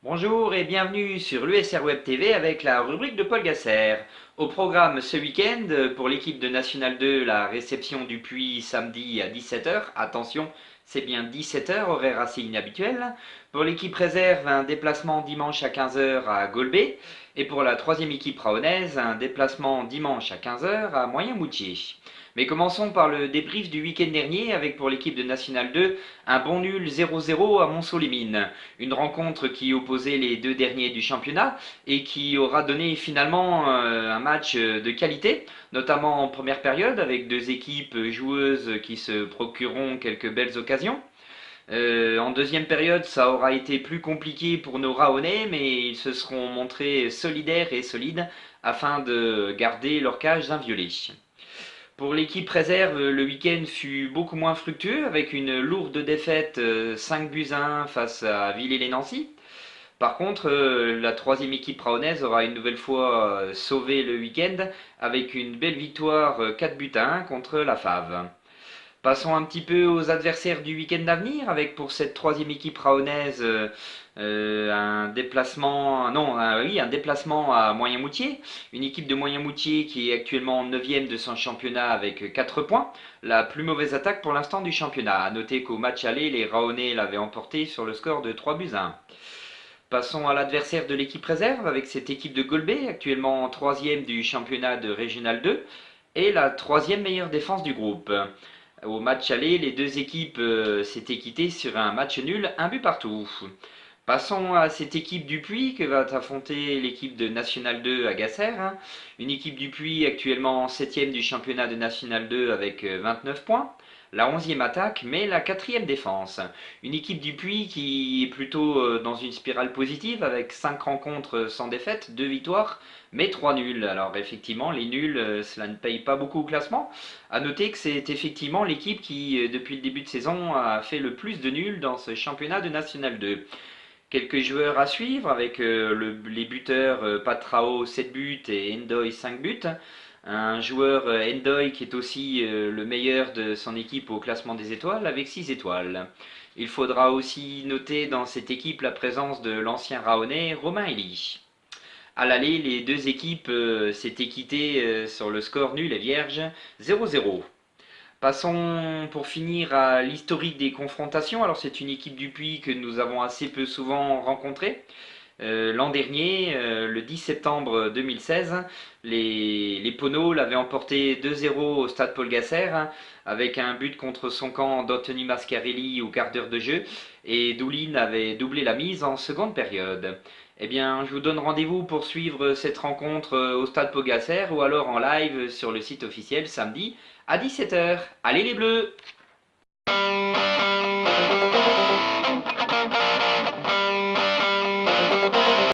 Bonjour et bienvenue sur l'USR Web TV avec la rubrique de Paul Gasser. Au programme ce week-end, pour l'équipe de National 2, la réception du Puy samedi à 17 h. Attention, c'est bien 17 h, horaire assez inhabituel. Pour l'équipe réserve, un déplacement dimanche à 15 h à Golbet. Et pour la troisième équipe raonaise, un déplacement dimanche à 15 h à Moyen-Moutier. Mais commençons par le débrief du week-end dernier avec pour l'équipe de National 2 un bon nul 0-0 à Montceau-les-Mines. Une rencontre qui opposait les deux derniers du championnat et qui aura donné finalement un match de qualité, notamment en première période avec deux équipes joueuses qui se procureront quelques belles occasions. En deuxième période, ça aura été plus compliqué pour nos Raonais, mais ils se seront montrés solidaires et solides afin de garder leurs cages inviolées. Pour l'équipe réserve, le week-end fut beaucoup moins fructueux avec une lourde défaite 5 buts à 1 face à Villers-les-Nancy. Par contre, la troisième équipe raonaise aura une nouvelle fois sauvé le week-end avec une belle victoire 4 buts à 1 contre la Fave. Passons un petit peu aux adversaires du week-end à venir, avec pour cette troisième équipe raonaise un déplacement, non, oui, un déplacement à Moyen-Moutier, une équipe de Moyen-Moutier qui est actuellement 9e de son championnat avec 4 points, la plus mauvaise attaque pour l'instant du championnat. A noter qu'au match aller, les Raonais l'avaient emporté sur le score de 3 buts à 1. Passons à l'adversaire de l'équipe réserve avec cette équipe de Golbet, actuellement 3e du championnat de Régional 2 et la troisième meilleure défense du groupe. Au match aller, les deux équipes s'étaient quittées sur un match nul, un but partout. Passons à cette équipe du Puy que va affronter l'équipe de National 2 à Gasser. Une équipe du Puy actuellement 7e du championnat de National 2 avec 29 points. La 11e attaque, mais la 4e défense. Une équipe du Puy qui est plutôt dans une spirale positive avec 5 rencontres sans défaite, 2 victoires, mais 3 nuls. Alors effectivement, les nuls, cela ne paye pas beaucoup au classement. A noter que c'est effectivement l'équipe qui, depuis le début de saison, a fait le plus de nuls dans ce championnat de National 2. Quelques joueurs à suivre avec les buteurs Patrao 7 buts et Endoy 5 buts. Un joueur Endoy qui est aussi le meilleur de son équipe au classement des étoiles avec 6 étoiles. Il faudra aussi noter dans cette équipe la présence de l'ancien Raonais Romain Elie. À l'aller, les deux équipes s'étaient quittées sur le score nul et vierge 0-0. Passons pour finir à l'historique des confrontations. Alors c'est une équipe du Puy que nous avons assez peu souvent rencontrée. L'an dernier, le 10 septembre 2016, les Poneaux l'avaient emporté 2-0 au stade Paul Gasser avec un but contre son camp d'Anthony Mascarelli au quart d'heure de jeu et Doulin avait doublé la mise en seconde période. Eh bien, je vous donne rendez-vous pour suivre cette rencontre au stade Paul Gasser ou alors en live sur le site officiel samedi à 17 h. Allez les Bleus!